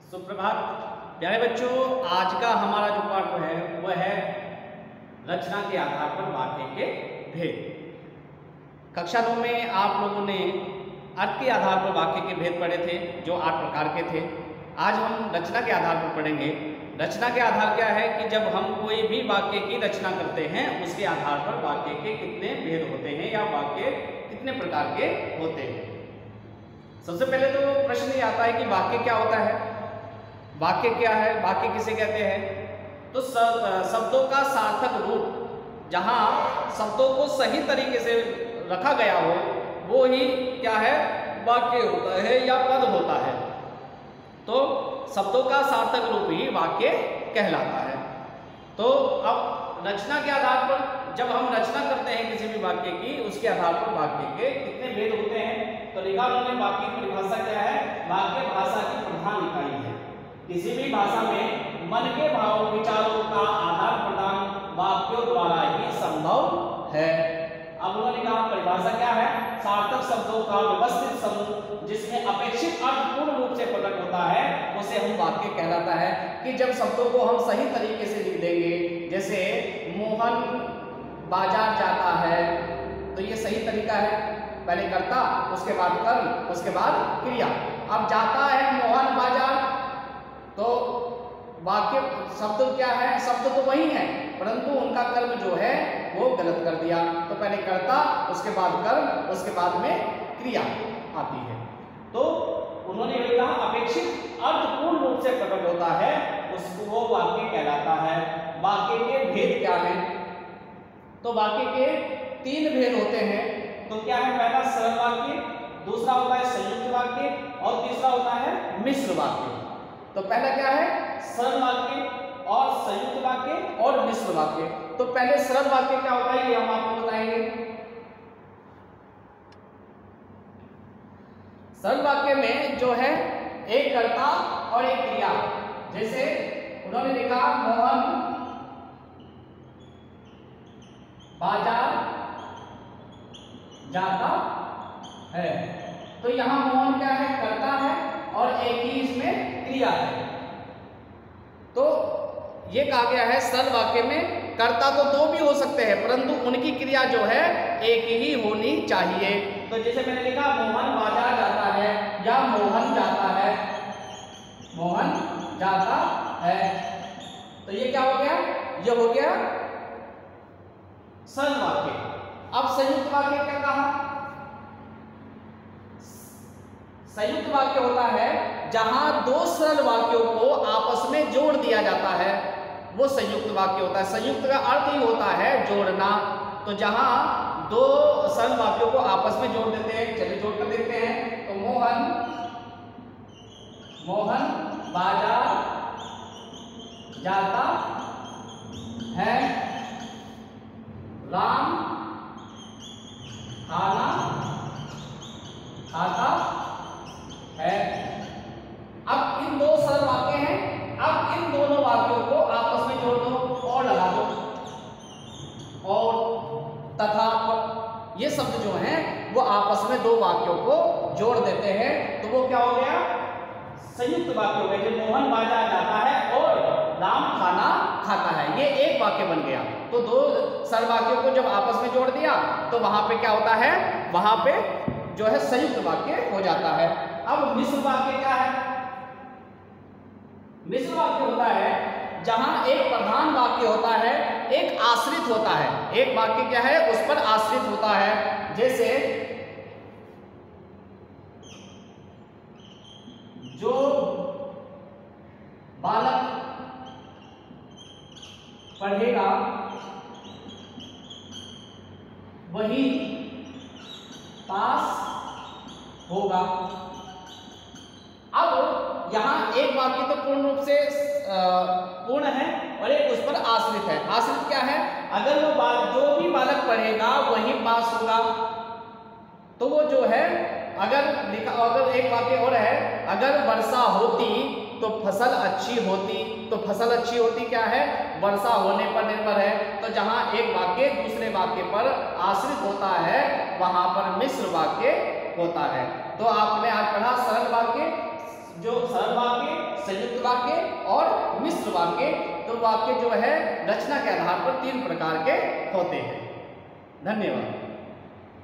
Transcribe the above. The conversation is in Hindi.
सुप्रभात प्यारे बच्चों। आज का हमारा जो पाठ है वह है रचना के आधार पर वाक्य के भेद। कक्षा 9 में आप लोगों ने अर्थ के आधार पर वाक्य के भेद पढ़े थे जो 8 प्रकार के थे। आज हम रचना के आधार पर पढ़ेंगे। रचना के आधार क्या है कि जब हम कोई भी वाक्य की रचना करते हैं उसके आधार पर वाक्य के कितने भेद होते हैं या वाक्य कितने प्रकार के होते हैं। सबसे पहले तो प्रश्न ये आता है कि वाक्य क्या होता है। वाक्य क्या है, वाक्य किसे कहते हैं। तो शब्दों का सार्थक रूप, जहां शब्दों को सही तरीके से रखा गया हो वो ही क्या है, वाक्य होता है या पद होता है। तो शब्दों का सार्थक रूप ही वाक्य कहलाता है। तो अब रचना के आधार पर जब हम रचना करते हैं किसी भी वाक्य की, उसके आधार पर वाक्य के कितने भेद होते हैं। तो लिखा उन्होंने वाक्य की परिभाषा क्या है। वाक्य भाषा की प्रधान इकाई है। किसी भी भाषा में मन के भाव विचारों का आदान प्रदान वाक्यों द्वारा ही संभव है। अब उन्होंने कहा परिभाषा क्या है, सार्थक शब्दों का व्यवस्थित समूह जिसमें अपेक्षित अर्थ पूर्ण रूप से प्रकट होता है उसे हम वाक्य कहलाता है। कि जब शब्दों को हम सही तरीके से लिख देंगे, जैसे मोहन बाजार जाता है, तो ये सही तरीका है। पहले कर्ता, उसके बाद कर्म, उसके बाद क्रिया। अब जाता है मोहन बाजार, तो वाक्य शब्द क्या है, शब्द तो वही है परंतु उनका कर्म जो है वो गलत कर दिया। तो पहले कर्ता, उसके बाद कर्म, उसके बाद में क्रिया आती है। तो उन्होंने ये कहा अपेक्षित अर्थ पूर्ण रूप से प्रकट होता है उसको वो वाक्य कहलाता है। वाक्य के भेद क्या हैं। तो वाक्य के 3 भेद होते हैं। तो क्या है, पहला सरल वाक्य, दूसरा होता है संयुक्त वाक्य और तीसरा होता है मिश्र वाक्य। तो पहला क्या है, सरल वाक्य और संयुक्त वाक्य और मिश्र वाक्य। तो पहले सरल वाक्य क्या होता है ये हम आपको बताएंगे। सरल वाक्य में जो है एक कर्ता और एक क्रिया। जैसे उन्होंने लिखा मोहन बाजार जाता है, तो यहां मोहन क्या है, कर्ता है और एक ही इसमें क्रिया है। तो ये कहा गया है सरल वाक्य में कर्ता तो 2 भी हो सकते हैं परंतु उनकी क्रिया जो है एक ही होनी चाहिए। तो जैसे मैंने लिखा मोहन बाजार जाता है या मोहन जाता है, मोहन जाता है, तो ये क्या हो गया, ये हो गया सरल वाक्य। अब संयुक्त वाक्य क्या कहा। संयुक्त वाक्य होता है जहां 2 सरल वाक्यों को आपस में जोड़ दिया जाता है, वो संयुक्त वाक्य होता है। संयुक्त का अर्थ ही होता है जोड़ना। तो जहां 2 सरल वाक्यों को आपस में जोड़ देते हैं, चलिए जोड़ कर देखते हैं। तो मोहन बाजार जाता है, राम खाना खाता है। अब इन 2 सरल वाक्य हैं। अब इन दोनों वाक्यों को आपस में जोड़ दो और लगा दो, और तथा ये शब्द जो हैं वो आपस में 2 वाक्यों को जोड़ देते हैं, तो वो क्या हो गया, संयुक्त वाक्य हो गया। जो मोहन बाजार जाता है और राम खाना खाता है, ये एक वाक्य बन गया। तो 2 सरल वाक्यों को जब आपस में जोड़ दिया तो वहां पे क्या होता है, वहां पे जो है संयुक्त वाक्य हो जाता है। अब मिश्र वाक्य क्या है। मिश्र वाक्य होता है जहां एक प्रधान वाक्य होता है, एक आश्रित होता है। एक वाक्य क्या है, उस पर आश्रित होता है। जैसे जो बालक पढ़ेगा वही पास होगा। अब यहां एक वाक्य तो पूर्ण रूप से पूर्ण है और एक उस पर आश्रित है। आश्रित क्या है, अगर वो जो भी बालक पढ़ेगा वही पास होगा। तो वो जो है अगर एक वाक्य और है, अगर वर्षा होती तो फसल अच्छी होती। तो फसल अच्छी होती क्या है, वर्षा होने पर निर्भर है। तो जहां एक वाक्य दूसरे वाक्य पर आश्रित होता है वहां पर मिश्र वाक्य होता है। तो आपने आज पढ़ा सरल वाक्य, जो सरल वाक्य, संयुक्त वाक्य और मिश्र वाक्य। तो वाक्य जो है रचना के आधार पर 3 प्रकार के होते हैं। धन्यवाद।